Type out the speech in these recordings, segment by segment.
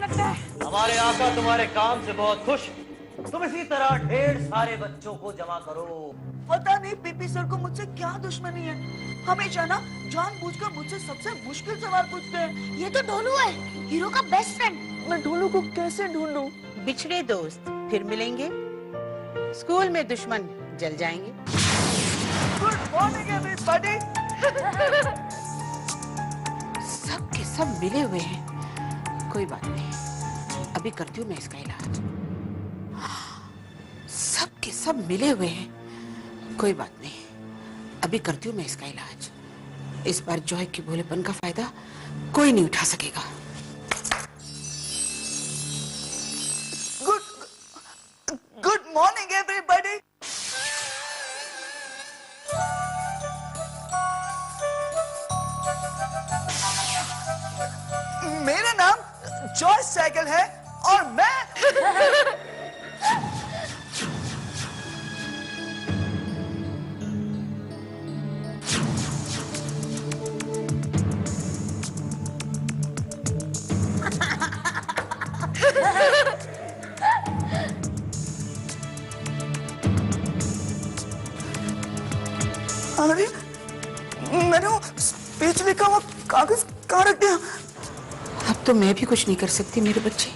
लगता है। हमारे आका तुम्हारे काम से बहुत खुश। तुम इसी तरह ढेर सारे बच्चों को जमा करो। पता नहीं पीपी सर को मुझसे क्या दुश्मनी है, हमेशा ना जानबूझकर मुझसे सबसे मुश्किल सवाल पूछते हैं। ये तो ढोलू है, हीरो का बेस्ट फ्रेंड। मैं ढोलू को कैसे ढूंढूं? बिछड़े दोस्त फिर मिलेंगे, स्कूल में दुश्मन जल जाएंगे। Good morning everybody. सब के सब मिले हुए हैं, कोई बात नहीं, अभी करती हूँ मैं इसका इलाज। सब के सब मिले हुए हैं, कोई बात नहीं, अभी करती हूँ मैं इसका इलाज। इस बार जॉय के भोलेपन का फायदा कोई नहीं उठा सकेगा। Good morning everybody. मेरा नाम जॉय साइकिल है और मैं अरे मैंने वो स्पीच लिखा हुआ कागज कहाँ रख दिया? अब तो मैं भी कुछ नहीं कर सकती मेरे बच्चे,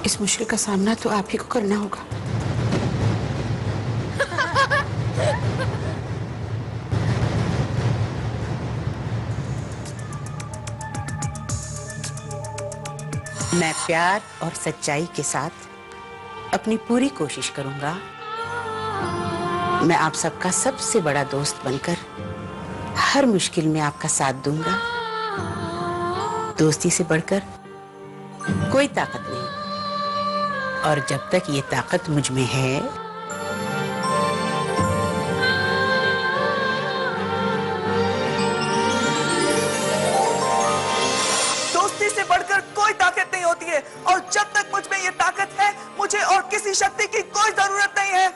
इस मुश्किल का सामना तो आप ही को करना होगा। मैं प्यार और सच्चाई के साथ अपनी पूरी कोशिश करूंगा। मैं आप सबका सबसे बड़ा दोस्त बनकर हर मुश्किल में आपका साथ दूंगा। दोस्ती से बढ़कर कोई ताकत नहीं, और जब तक ये ताकत मुझ में है, दोस्ती से बढ़कर कोई ताकत नहीं होती है, और जब तक मुझ में ये ताकत है, मुझे और किसी शक्ति की कोई जरूरत नहीं है।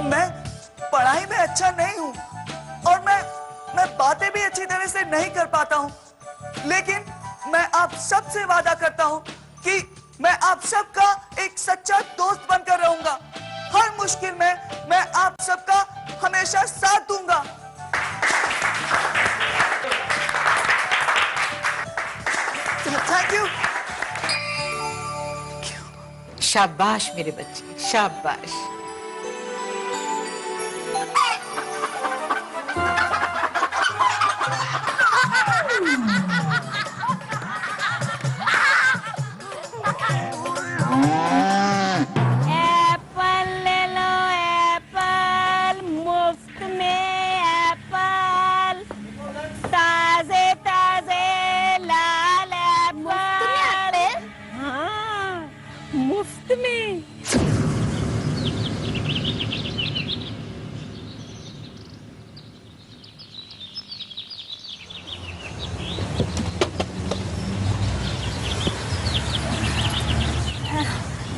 मैं पढ़ाई में अच्छा नहीं हूं, और मैं बातें भी अच्छी तरह से नहीं कर पाता हूं, लेकिन मैं आप सबसे वादा करता हूं कि मैं आप सबका एक सच्चा दोस्त बनकर रहूंगा। हर मुश्किल में मैं आप सबका हमेशा साथ दूंगा। Thank you. शाबाश मेरे बच्चे, शाबाश। एप्पल ले लो, एप्पल मुफ्त में, एप्पल ताजे ताजे लाल एप्पल। हाँ, मुफ्त में।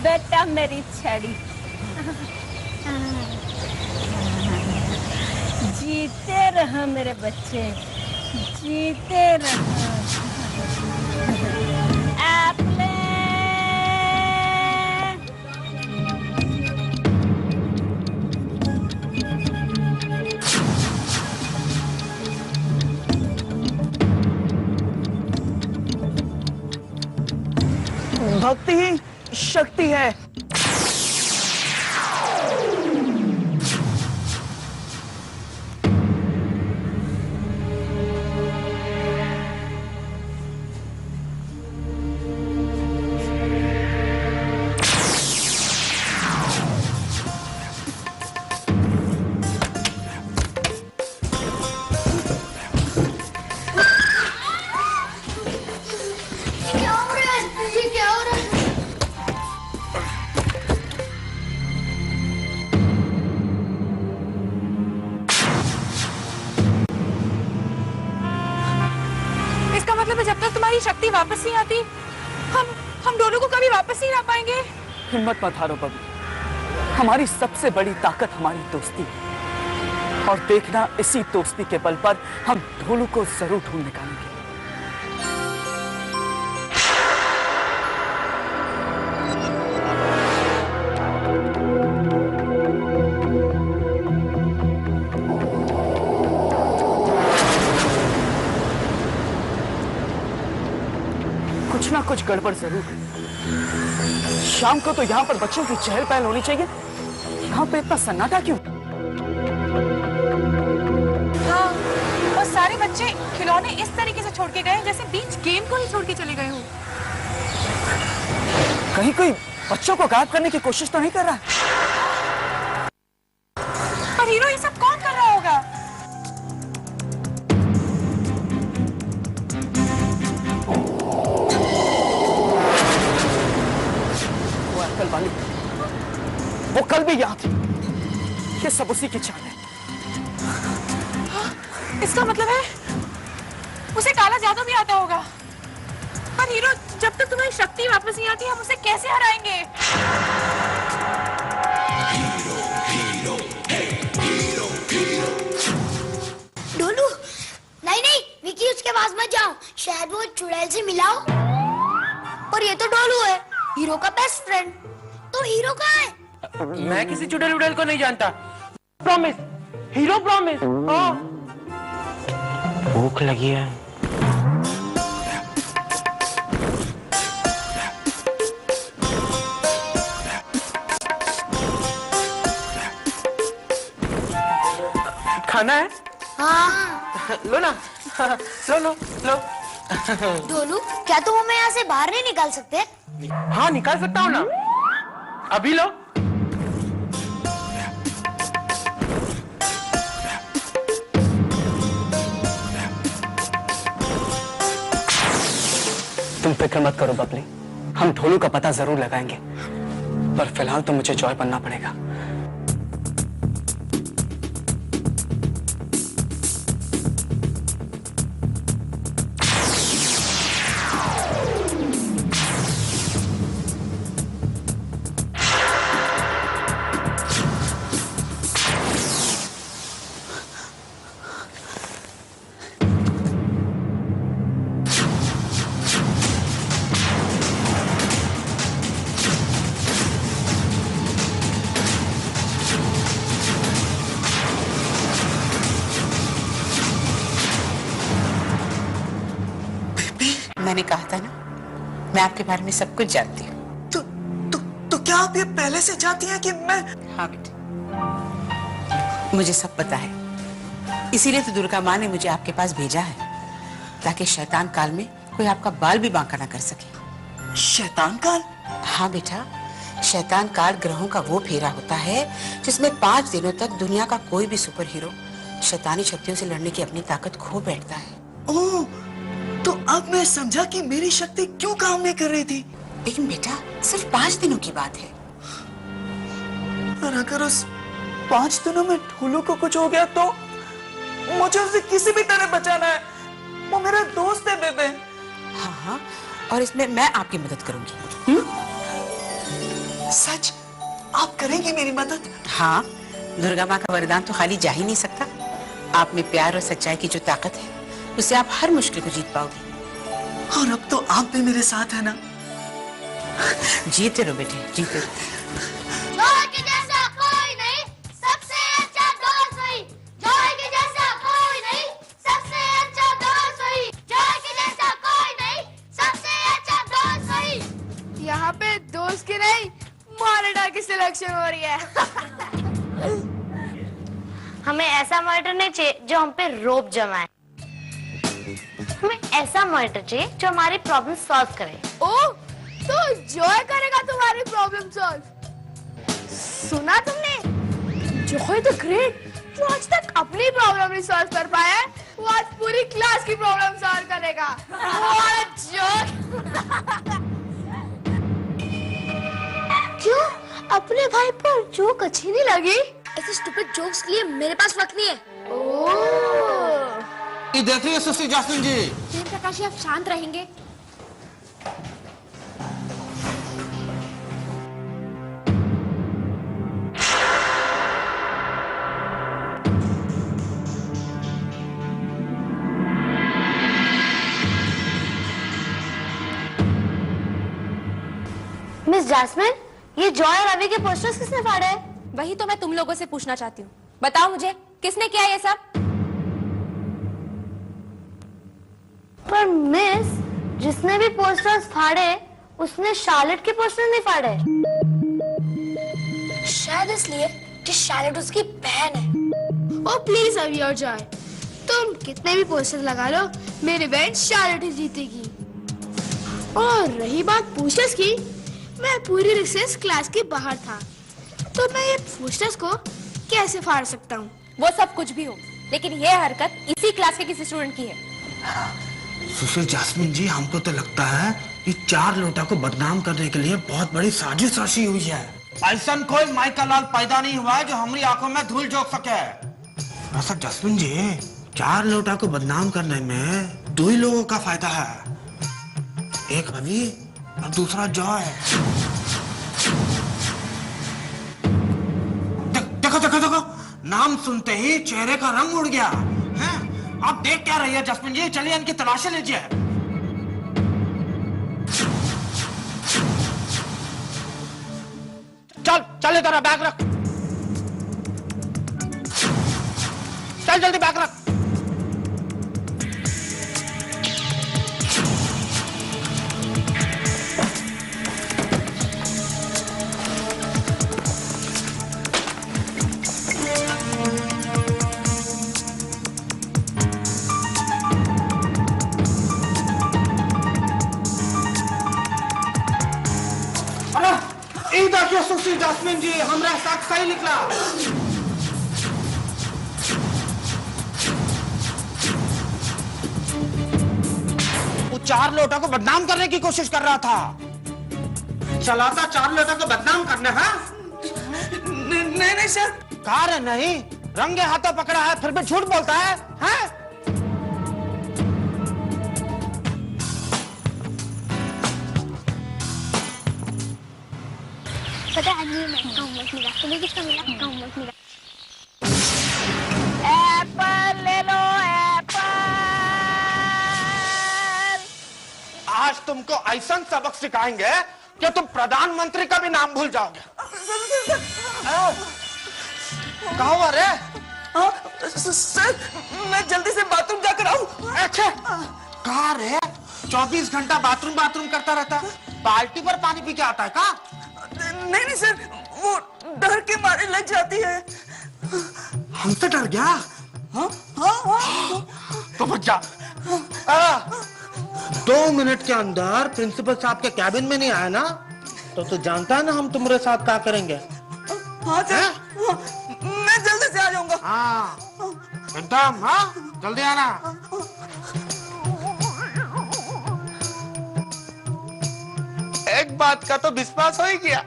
बेटा मेरी छड़ी, जीते रहो मेरे बच्चे, जीते रहो। एप्पल भक्ति ही शक्ति है। क्या हो रहा है? ये क्या हो रहा है? इसका मतलब है जब तक तुम्हारी शक्ति वापस नहीं आती, हम दोनों को कभी वापस नहीं ला पाएंगे। हिम्मत मत हारो बबी, हमारी सबसे बड़ी ताकत हमारी दोस्ती है। और देखना इसी दोस्ती के बल पर हम ढोलू को जरूर ढूंढ निकालेंगे। कुछ ना कुछ गड़बड़ जरूर है। शाम को तो यहाँ पर बच्चों की चहल पहल होनी चाहिए। यहाँ पे इतना सन्नाटा क्यों? हाँ, और सारे बच्चे खिलौने इस तरीके से छोड़ के गए जैसे बीच गेम को ही छोड़ के चले गए हो। कहीं कोई बच्चों को गायब करने की कोशिश तो नहीं कर रहा? पर हीरो ये सब कौन कर रहा होगा? कल वाली वो कल भी यहाँ थी। ये सब उसी की चाल है। इसका मतलब है उसे काला जादू भी आता होगा। पर हीरो, जब तक तुम्हारी शक्ति वापस नहीं आती हम उसे कैसे हराएंगे? ढोलू, नहीं नहीं विकी, उसके पास मत जाओ, शायद वो चुड़ैल से मिला हो। और ये तो ढोलू है, हीरो का बेस्ट फ्रेंड। तो हीरो कहाँ है? मैं किसी चुड़ैल उड़ैल को नहीं जानता। Promise, hero promise. हाँ। भूख लगी है। खाना है? हाँ। लो ना। लो लो लो। ढोलू, क्या तुम हमें यहाँ से बाहर नहीं निकाल सकते? हाँ, निकाल सकता हूँ ना। अभी लो। तुम फिक्र मत करो बबली, हम ढोलू का पता जरूर लगाएंगे। पर फिलहाल तो मुझे जॉय बनना पड़ेगा। मैंने कहा था ना, मैं आपके बारे में सब कुछ जानती हूँ। तो क्या आप ये पहले से जानती हैं कि मैं? हाँ बेटे, मुझे सब पता है। इसीलिए तो दुर्गा माँ ने मुझे आपके पास भेजा है, ताकि शैतान काल में कोई आपका बाल भी बांका ना कर सके। शैतान काल? हाँ बेटा, शैतान काल ग्रहों का वो फेरा होता है जिसमें 5 दिनों तक दुनिया का कोई भी सुपर हीरो शैतानी शक्तियों से लड़ने की अपनी ताकत खो बैठता है। ओह, तो अब मैं समझा कि मेरी शक्ति क्यों काम नहीं कर रही थी। लेकिन बेटा, सिर्फ 5 दिनों की बात है। और अगर उस 5 दिनों में ढोलू को कुछ हो गया तो मुझे उसे किसी भी तरह बचाना है। वो मेरा दोस्त है बेबे। हाँ हाँ, और इसमें मैं आपकी मदद करूंगी। सच? आप करेंगी मेरी मदद? हाँ, दुर्गा माँ का वरदान तो खाली जा ही नहीं सकता। आप में प्यार और सच्चाई की जो ताकत है, उससे आप हर मुश्किल को जीत पाओगे। और अब तो आप भी मेरे साथ है ना? जीते रहो बेटे, जीते रहो। जॉय के जैसा कोई नहीं, सबसे अच्छा दोस्त वही। जॉय के जैसा कोई नहीं, सबसे अच्छा दोस्त वही। जॉय के जैसा कोई नहीं, सबसे अच्छा दोस्त वही। यहाँ पे दोस्त की नहीं, मॉनिटर की सिलेक्शन हो रही है। हमें ऐसा मॉनिटर नहीं चाहिए जो हम पे रोब जमाए। हमें ऐसा मॉनिटर चाहिए जो हमारी प्रॉब्लम सॉल्व करे। ओह, तो जॉय करेगा तुम्हारी प्रॉब्लम सॉल्व। सुना तुमने? जॉय द ग्रेट, जो आज तक अपनी प्रॉब्लम नहीं सॉल्व कर पाया है, वो आज पूरी क्लास की प्रॉब्लम सॉल्व करेगा। What joke! क्यों? अपने भाई पर जोक अच्छी नहीं लगी? ऐसे स्टूपिड जोक्स के लिए मेरे पास वक्त नहीं है। ये देखिए सुश्री जास्मिन जी। प्रेम प्रकाश, आप शांत रहेंगे? मिस जैस्मिन, ये जॉय और रवि के पोस्टर्स किसने फाड़े हैं? वही तो मैं तुम लोगों से पूछना चाहती हूँ। बताओ मुझे, किसने किया ये सब? पर मिस, जिसने भी पोस्टर्स फाड़े उसने शार्लेट के पोस्टर नहीं फाड़े। शायद इसलिए कि शार्लेट उसकी बहन है। ओ प्लीज रवि और जॉय, तुम कितने भी पोस्टर लगा लो, मेरी बहन शार्लेट ही जीतेगी। और रही बात पोस्टर्स की, मैं पूरी रिसेस क्लास के बाहर था, तो मैं ये पोस्टर्स को कैसे फाड़ सकता हूँ? वो सब कुछ भी हो, लेकिन ये हरकत इसी क्लास के किसी स्टूडेंट की है। सुशील जैस्मिन जी, हमको तो लगता है कि 4 लोटा को बदनाम करने के लिए बहुत बड़ी साजिश रची हुई है। ऐसा कोई माइका लाल पैदा नहीं हुआ है जो हमारी आंखों में धूल झोंक सके। ऐसा जैस्मिन जी, 4 लोटा को बदनाम करने में 2 ही लोगों का फायदा है, एक रवि और दूसरा जॉय। देखो देखो देखो, नाम सुनते ही चेहरे का रंग उड़ गया है। आप देख क्या रही है जैस्मिन जी? चलिए इनकी तलाशी लीजिए। चल चल, इधर बैग रख, चल जल्दी बैग रख। सुशील जैस्मिन जी, हमरा साथ सही निकला। वो 4 लोटा को बदनाम करने की कोशिश कर रहा था। चलाता 4 लोटा को बदनाम करने, हाँ? नहीं नहीं सर। कहा रे नहीं, रंगे हाथों पकड़ा है फिर भी झूठ बोलता है, हाँ? पता है मैं होमवर्क मिला, तुम्हें किसका मिला? होमवर्क मिला। एप्पल ले लो, एप्पल। आज तुमको ऐसा सबक सिखाएंगे कि तुम प्रधानमंत्री का भी नाम भूल जाओगे। कहा हुआ रे? सर, मैं जल्दी से बाथरूम जाकर आऊं। अच्छा, कहा रे? 24 घंटा बाथरूम करता रहता, बाल्टी पर पानी पी के आता है का? नहीं सर, वो डर के मारे लग जाती है। हमसे डर गया? हाँ हाँ हाँ। तो बच जा। 2 मिनट के अंदर प्रिंसिपल साहब के कैबिन में नहीं आया ना, तो जानता है ना हम तुम्हारे साथ क्या करेंगे। हाँ सर, मैं जल्दी से आ जाऊंगा। हाँ एकदम, हाँ जल्दी आना। एक बात का तो विश्वास हो ही गया,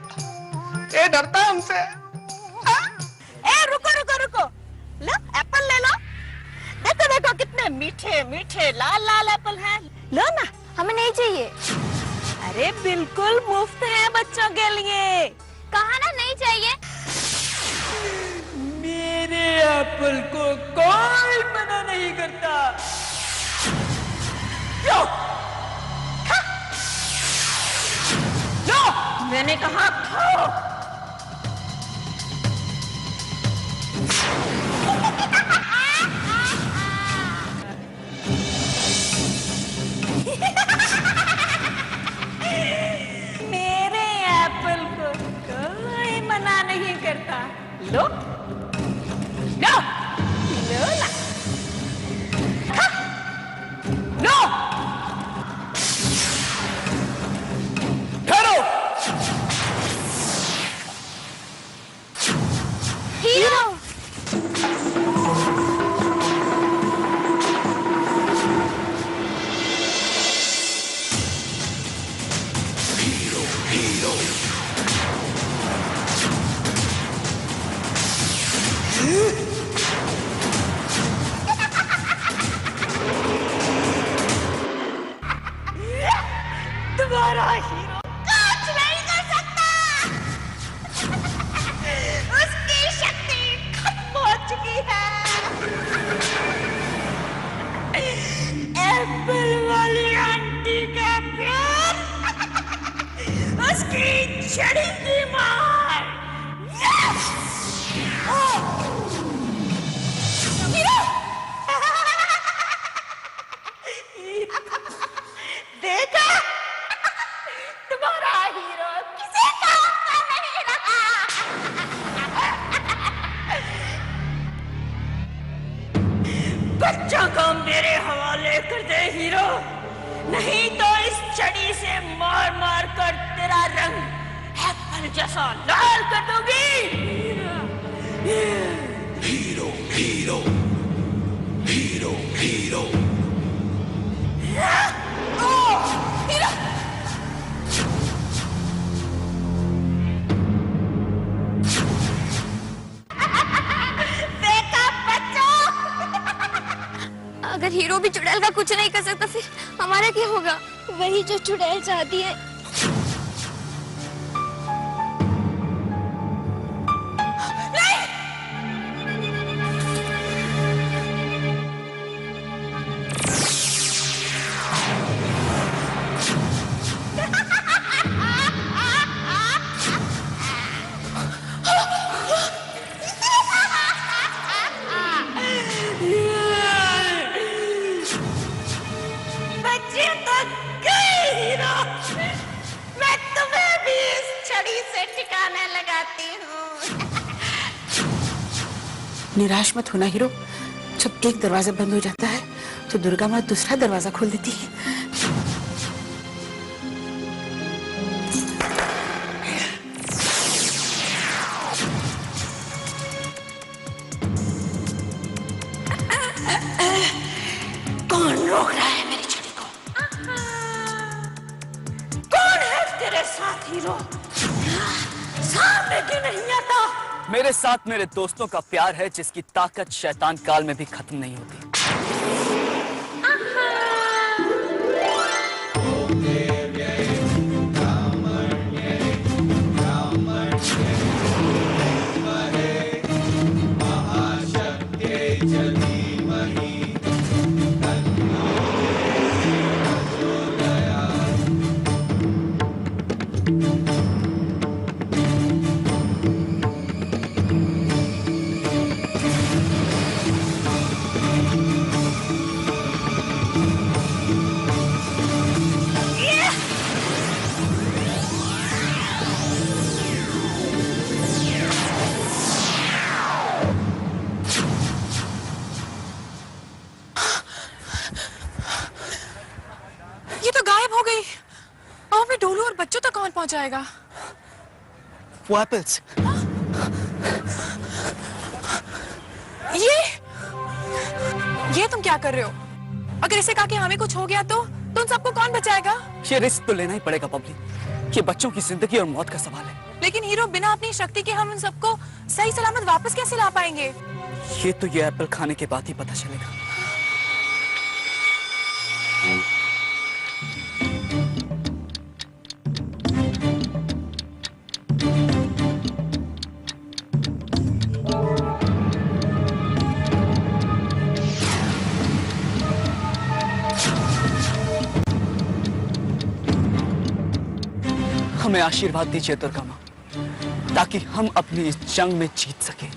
ये डरता है हमसे। ए रुको रुको रुको, लो एप्पल ले लो। देखो देखो कितने मीठे मीठे लाल लाल एप्पल हैं, लो ना। हमें नहीं चाहिए। अरे बिल्कुल मुफ्त है बच्चों के लिए। कहा ना नहीं चाहिए। मेरे एप्पल को कोई मना नहीं करता। लो, मैंने कहा खाओ। मेरे एप्पल को कोई मना नहीं करता। लो लो लो ना, खा, लो। हीरो, छड़ी की मार। यस! हीरो! देखा? तुम्हारा हीरो किसी काम का नहीं रहा। बच्चों को मेरे हवाले कर दे हीरो, नहीं तो इस छड़ी से मार मार कर तेरा रंग एप्पल जैसा लाल कर दूंगी। Hero hero hero hero hero! देखा बच्चों? अगर हीरो भी चुड़ैल का कुछ नहीं कर सकता फिर हमारा क्या होगा? वही जो चुड़ैल चाहती है। बच्चे तो गए हीरो, मैं तुम्हें भी इस छड़ी से ठिकाने लगाती हूँ। निराश मत होना हीरो, जब एक दरवाजा बंद हो जाता है तो दुर्गा माँ दूसरा दरवाजा खोल देती है। कौन रोक रहा है मेरी छड़ी को? कौन है तेरे साथ हीरो? सामने क्यों नहीं आता? मेरे साथ मेरे दोस्तों का प्यार है जिसकी ताकत शैतान काल में भी खत्म नहीं होती। ये तो गायब हो गई। अब मैं डोलू और बच्चों तक कौन पहुंचाएगा? वो एप्पल्स। ये तुम क्या कर रहे हो? अगर इसे कहा कि हमें कुछ हो गया तो उन सबको कौन बचाएगा? ये रिस्क तो लेना ही पड़ेगा पब्लिक। ये बच्चों की जिंदगी और मौत का सवाल है। लेकिन हीरो, बिना अपनी शक्ति के हम उन सबको सही सलामत वापस कैसे ला पाएंगे? ये तो ये एप्पल खाने के बाद ही पता चलेगा। हमें आशीर्वाद दीजिए दुर्गा माँ, ताकि हम अपनी इस जंग में जीत सकें।